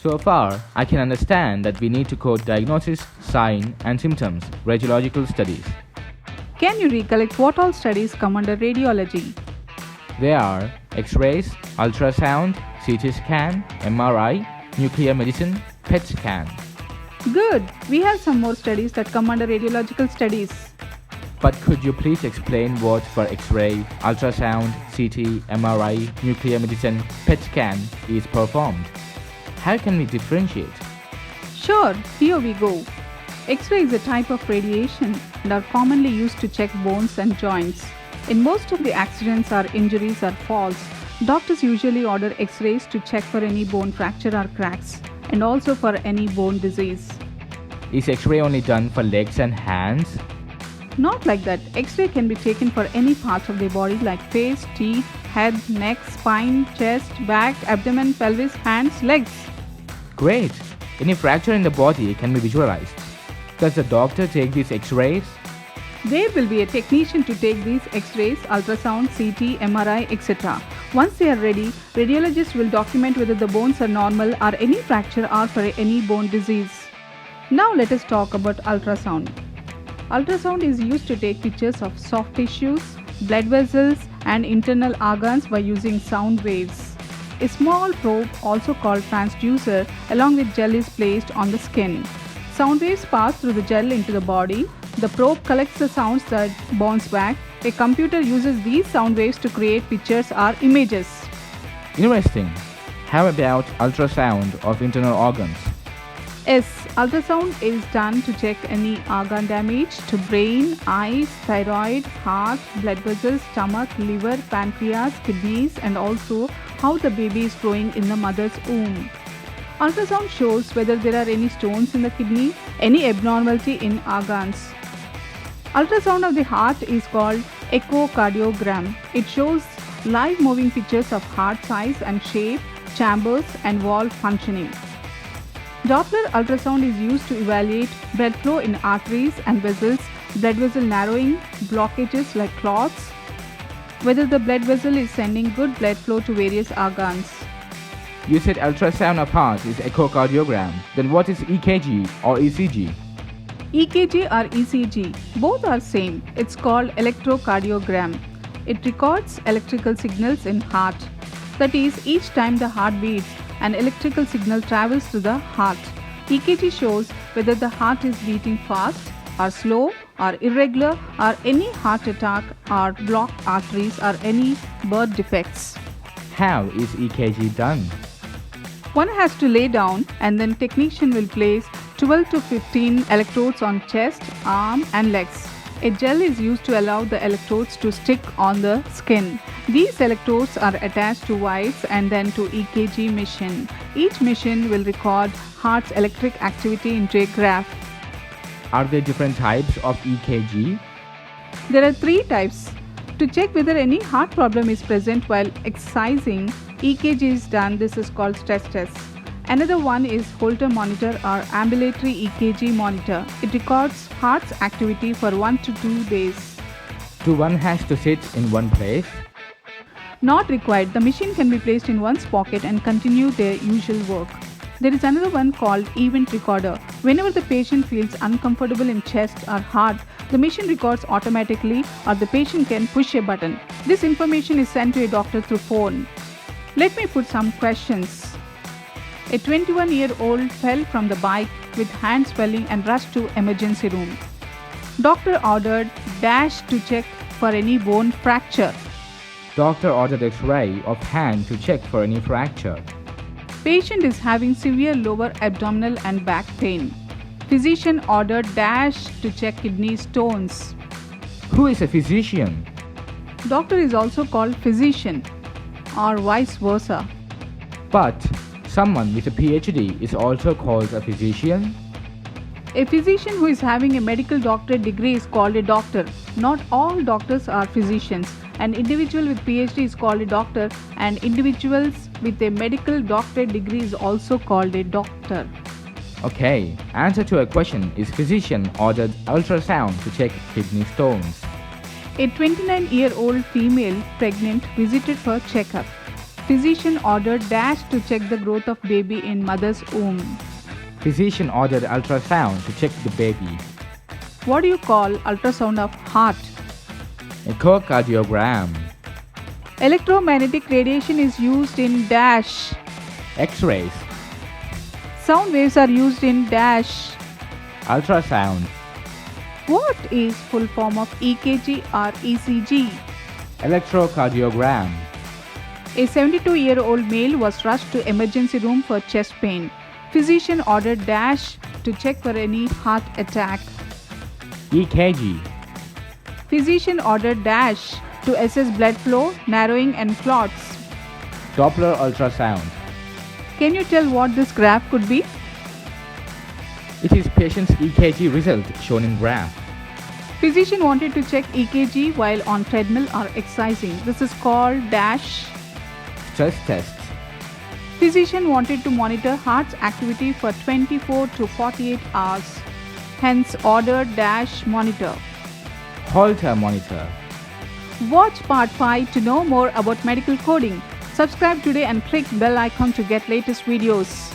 So far, I can understand that we need to code diagnosis, sign, and symptoms, radiological studies. Can you recollect what all studies come under radiology? They are X-rays, ultrasound, CT scan, MRI, nuclear medicine, PET scan. Good! We have some more studies that come under radiological studies. But could you please explain what for X-ray, ultrasound, CT, MRI, nuclear medicine, PET scan is performed? How can we differentiate? Sure, here we go. X-ray is a type of radiation and are commonly used to check bones and joints. In most of the accidents or injuries or falls, doctors usually order X-rays to check for any bone fracture or cracks and also for any bone disease. Is X-ray only done for legs and hands? Not like that. X-ray can be taken for any parts of the body like face, teeth, head, neck, spine, chest, back, abdomen, pelvis, hands, legs. Great! Any fracture in the body can be visualized. Does the doctor take these X-rays? There will be a technician to take these X-rays, ultrasound, CT, MRI, etc. Once they are ready, radiologists will document whether the bones are normal or any fracture or for any bone disease. Now let us talk about ultrasound. Ultrasound is used to take pictures of soft tissues, blood vessels and internal organs by using sound waves. A small probe, also called transducer, along with gel is placed on the skin. Sound waves pass through the gel into the body. The probe collects the sounds that bounce back. A computer uses these sound waves to create pictures or images. Interesting. How about ultrasound of internal organs? Yes, ultrasound is done to check any organ damage to brain, eyes, thyroid, heart, blood vessels, stomach, liver, pancreas, kidneys, and also how the baby is growing in the mother's womb. Ultrasound shows whether there are any stones in the kidney, any abnormality in organs. Ultrasound of the heart is called echocardiogram. It shows live moving pictures of heart size and shape, chambers, and valve functioning. Doppler ultrasound is used to evaluate blood flow in arteries and vessels, blood vessel narrowing, blockages like clots, whether the blood vessel is sending good blood flow to various organs. You said ultrasound of heart is echocardiogram. Then what is EKG or ECG? EKG or ECG, both are same. It's called electrocardiogram. It records electrical signals in heart. That is, each time the heart beats, an electrical signal travels to the heart. EKG shows whether the heart is beating fast or slow or irregular or any heart attack or blocked arteries or any birth defects. How is EKG done? One has to lay down and then technician will place 12 to 15 electrodes on chest, arm and legs. A gel is used to allow the electrodes to stick on the skin. These electrodes are attached to wires and then to EKG machine. Each machine will record heart's electric activity into a graph. Are there different types of EKG? There are 3 types. To check whether any heart problem is present while exercising, EKG is done. This is called stress test. Another one is Holter monitor or ambulatory EKG monitor. It records heart's activity for 1 to 2 days. Do one has to sit in one place? Not required. The machine can be placed in one's pocket and continue their usual work. There is another one called event recorder. Whenever the patient feels uncomfortable in chest or heart, the machine records automatically or the patient can push a button. This information is sent to a doctor through phone. Let me put some questions. A 21-year-old fell from the bike with hand swelling and rushed to emergency room. Doctor ordered dash to check for any bone fracture. Doctor ordered X-ray of hand to check for any fracture. Patient is having severe lower abdominal and back pain. Physician ordered dash to check kidney stones. Who is a physician? Doctor is also called physician or vice versa. But someone with a PhD is also called a physician? A physician who is having a medical doctorate degree is called a doctor. Not all doctors are physicians. An individual with PhD is called a doctor and individuals with a medical doctorate degree is also called a doctor. Okay, answer to a question is physician ordered ultrasound to check kidney stones. A 29-year-old female pregnant visited for checkup. Physician ordered dash to check the growth of baby in mother's womb. Physician ordered ultrasound to check the baby. What do you call ultrasound of heart? Echocardiogram. Electromagnetic radiation is used in dash. X-rays. Sound waves are used in dash. Ultrasound. What is full form of EKG or ECG? Electrocardiogram. A 72-year-old male was rushed to emergency room for chest pain. Physician ordered dash to check for any heart attack. EKG. Physician ordered dash to assess blood flow, narrowing and clots. Doppler ultrasound. Can you tell what this graph could be? It is patient's EKG result shown in graph. Physician wanted to check EKG while on treadmill or exercising. This is called dash. Stress test. Physician wanted to monitor heart's activity for 24 to 48 hours. Hence ordered dash monitor. Holter monitor. Watch part 5 to know more about medical coding. Subscribe today and click bell icon to get latest videos.